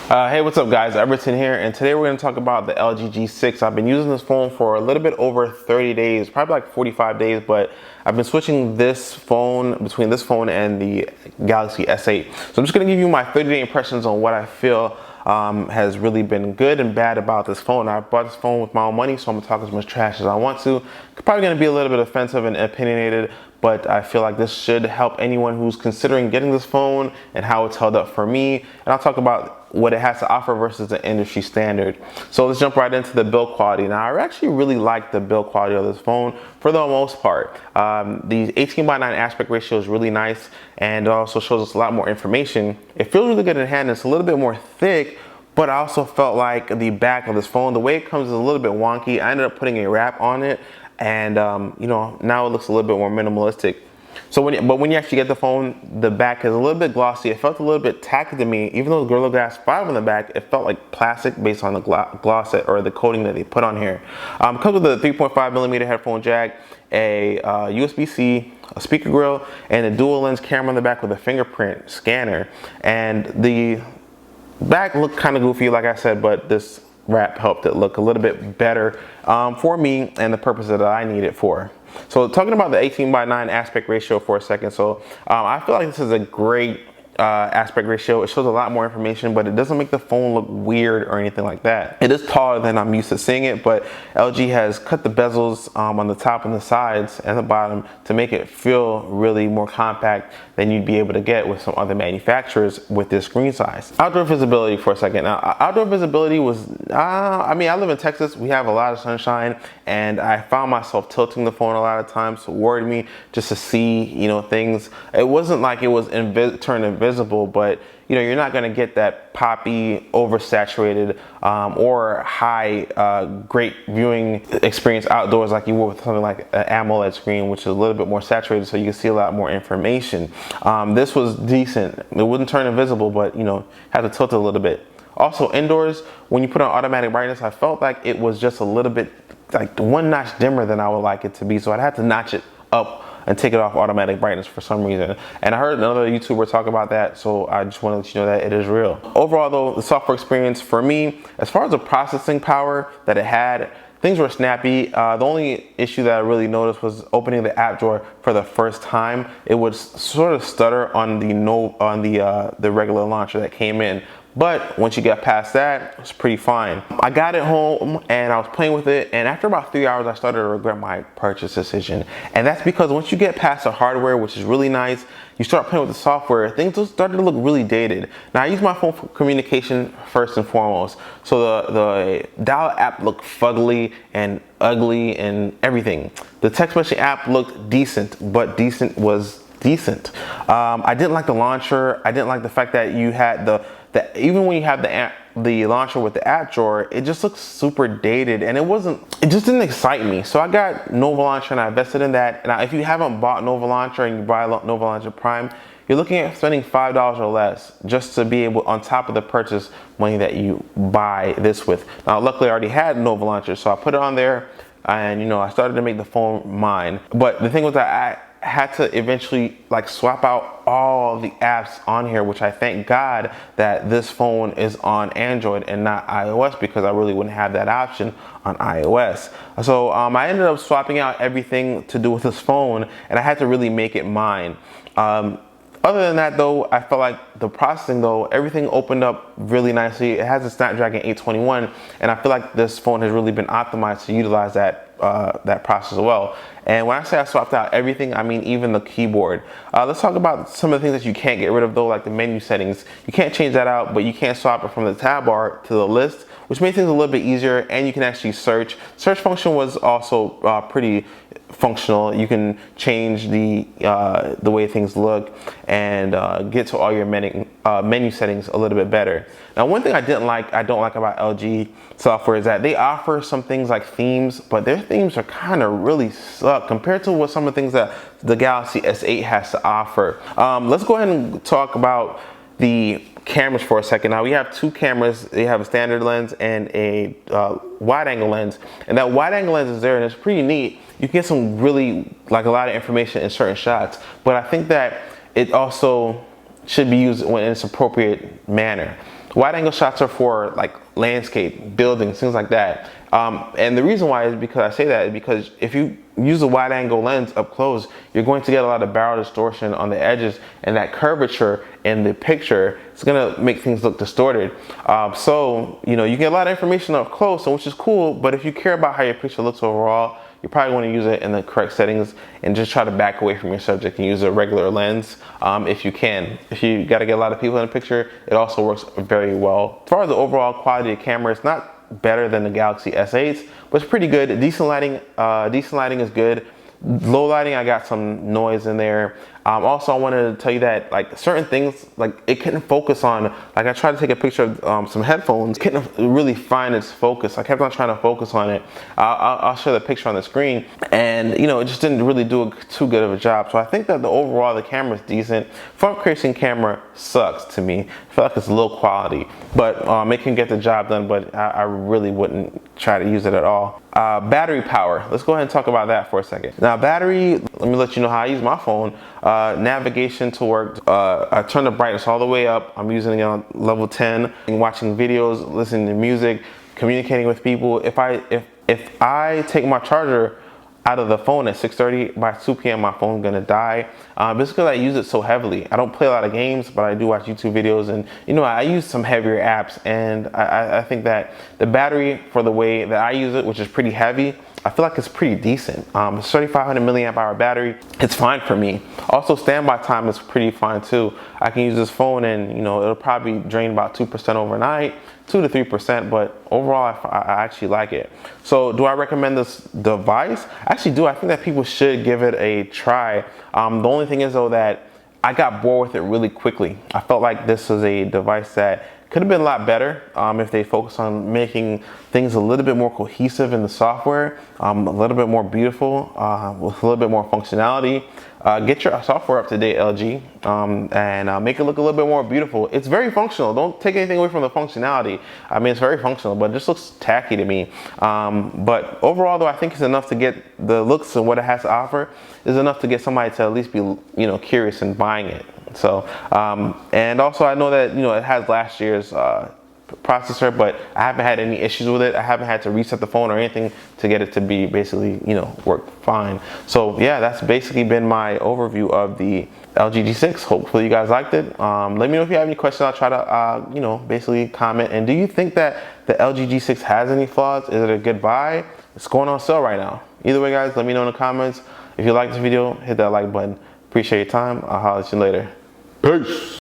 Hey, what's up guys, Everton here, and today we're going to talk about the LG G6. I've been using this phone for a little bit over 30 days, probably like 45 days, but I've been switching this phone, between this phone and the Galaxy S8. So I'm just going to give you my 30-day impressions on what I feel has really been good and bad about this phone. I bought this phone with my own money, so I'm going to talk as much trash as I want to. Probably going to be a little bit offensive and opinionated, but I feel like this should help anyone who's considering getting this phone and how it's held up for me. And I'll talk about what it has to offer versus the industry standard. So let's jump right into the build quality. Now, I actually really like the build quality of this phone for the most part. The 18:9 aspect ratio is really nice, and it also shows us a lot more information. It feels really good in hand. It's a little bit more thick, but I also felt like the back of this phone, the way it comes is a little bit wonky. I ended up putting a wrap on it, and now it looks a little bit more minimalistic. So when you actually get the phone, the back is a little bit glossy. It felt a little bit tacky to me. Even though Gorilla Glass 5 on the back, it felt like plastic based on the gloss or the coating that they put on here. It comes with a 3.5mm headphone jack, a USB-C, a speaker grill, and a dual lens camera on the back with a fingerprint scanner. And the back looked kind of goofy, like I said, but this wrap helped it look a little bit better for me and the purpose that I need it for. So talking about the 18:9 aspect ratio for a second. So I feel like this is a great aspect ratio. It shows a lot more information, but it doesn't make the phone look weird or anything like that. It is taller than I'm used to seeing it, but LG has cut the bezels on the top and the sides and the bottom to make it feel really more compact than you'd be able to get with some other manufacturers with this screen size. Outdoor visibility for a second. Now, outdoor visibility was, I live in Texas. We have a lot of sunshine, and I found myself tilting the phone a lot of times, so it worried me just to see, things. It wasn't like it was turned invisible, but you're not going to get that poppy, oversaturated, or high, great viewing experience outdoors like you would with something like an AMOLED screen, which is a little bit more saturated, so you can see a lot more information. This was decent. It wouldn't turn invisible, but had to tilt it a little bit. Also, indoors, when you put on automatic brightness, I felt like it was just a little bit, like one notch dimmer than I would like it to be, so I'd have to notch it up and take it off automatic brightness for some reason. And I heard another YouTuber talk about that, so I just want to let you know that it is real. Overall though, the software experience for me, as far as the processing power that it had, things were snappy. The only issue that I really noticed was opening the app drawer for the first time. It would sort of stutter on the regular launcher that came in. But once you get past that, it's pretty fine. I got it home and I was playing with it, and after about 3 hours, I started to regret my purchase decision. And that's because once you get past the hardware, which is really nice, you start playing with the software, things just started to look really dated. Now, I use my phone for communication first and foremost. So the dial app looked fugly and ugly and everything. The text messaging app looked decent, but decent was decent. I didn't like the launcher. I didn't like the fact that you had even when you have the launcher with the app drawer, it just looks super dated, and it just didn't excite me. So I got Nova Launcher and I invested in that. Now, if you haven't bought Nova Launcher and you buy Nova Launcher Prime, you're looking at spending $5 or less just to be able, on top of the purchase money that you buy this with. Now, luckily I already had Nova Launcher, so I put it on there, and I started to make the phone mine. But the thing was that I had to eventually swap out all the apps on here, which I thank God that this phone is on Android and not iOS, because I really wouldn't have that option on iOS. So I ended up swapping out everything to do with this phone, and I had to really make it mine. Other than that though, I felt like the processing though, everything opened up really nicely. It has a Snapdragon 821, and I feel like this phone has really been optimized to utilize that process well. And when I say I swapped out everything, I mean even the keyboard. Let's talk about some of the things that you can't get rid of though, like the menu settings. You can't change that out, but you can swap it from the tab bar to the list, which makes things a little bit easier, and you can actually search. Search function was also pretty functional. You can change the way things look and get to all your menu settings a little bit better. Now, one thing I don't like about LG software is that they offer some things like themes, but their themes are kind of really suck compared to what some of the things that the Galaxy S8 has to offer. Let's go ahead and talk about the cameras for a second. Now, we have two cameras. They have a standard lens and a wide angle lens, and that wide angle lens is there, and it's pretty neat. You can get some really, a lot of information in certain shots, but I think that it also should be used in its appropriate manner. Wide angle shots are for like landscape, buildings, things like that. And the reason why is because I say that is because if you use a wide angle lens up close, you're going to get a lot of barrel distortion on the edges, and that curvature in the picture is gonna make things look distorted. So, you know, you get a lot of information up close, which is cool, but if you care about how your picture looks overall, you probably want to use it in the correct settings and just try to back away from your subject and use a regular lens if you can. If you got to get a lot of people in the picture, it also works very well. As far as the overall quality of camera, it's not better than the Galaxy S8s, but it's pretty good. Decent lighting is good. Low lighting, I got some noise in there. Also, I wanted to tell you that like certain things, like it couldn't focus on, like I tried to take a picture of some headphones, couldn't really find its focus. I kept on trying to focus on it. I'll show the picture on the screen, and you know, it just didn't really do too good of a job. So I think that overall the camera is decent. Front facing camera sucks to me. I feel like it's low quality, but it can get the job done, but I really wouldn't try to use it at all. Battery power, let's go ahead and talk about that for a second. Now battery, let me let you know how I use my phone. Navigation to work, I turn the brightness all the way up. I'm using it on level 10, and watching videos, listening to music, communicating with people. If I take my charger out of the phone at 6:30, by 2 p.m. my phone's gonna die. It's because I use it so heavily. I don't play a lot of games, but I do watch YouTube videos, and you know, I use some heavier apps, and I think that the battery, for the way that I use it, which is pretty heavy, I feel like it's pretty decent. It's 3,500 milliamp hour battery. It's fine for me. Also, standby time is pretty fine too. I can use this phone and, you know, it'll probably drain about 2% overnight, 2 to 3%, but overall I actually like it. So do I recommend this device? I actually do. I think that people should give it a try. The only thing is though that I got bored with it really quickly. I felt like this was a device that could have been a lot better if they focused on making things a little bit more cohesive in the software, a little bit more beautiful, with a little bit more functionality. Get your software up to date, LG, and make it look a little bit more beautiful. It's very functional. Don't take anything away from the functionality. I mean, it's very functional, but it just looks tacky to me. But overall, though, I think it's enough to get the looks and what it has to offer is enough to get somebody to at least be, you know, curious in buying it. So, and also I know that, you know, it has last year's processor, but I haven't had any issues with it. I haven't had to reset the phone or anything to get it to be basically, you know, work fine. So yeah, that's basically been my overview of the LG G6. Hopefully you guys liked it. Let me know if you have any questions. I'll try to, you know, basically comment. And do you think that the LG G6 has any flaws? Is it a good buy? It's going on sale right now. Either way, guys, let me know in the comments. If you like this video, hit that like button. Appreciate your time. I'll holler at you later. Peace.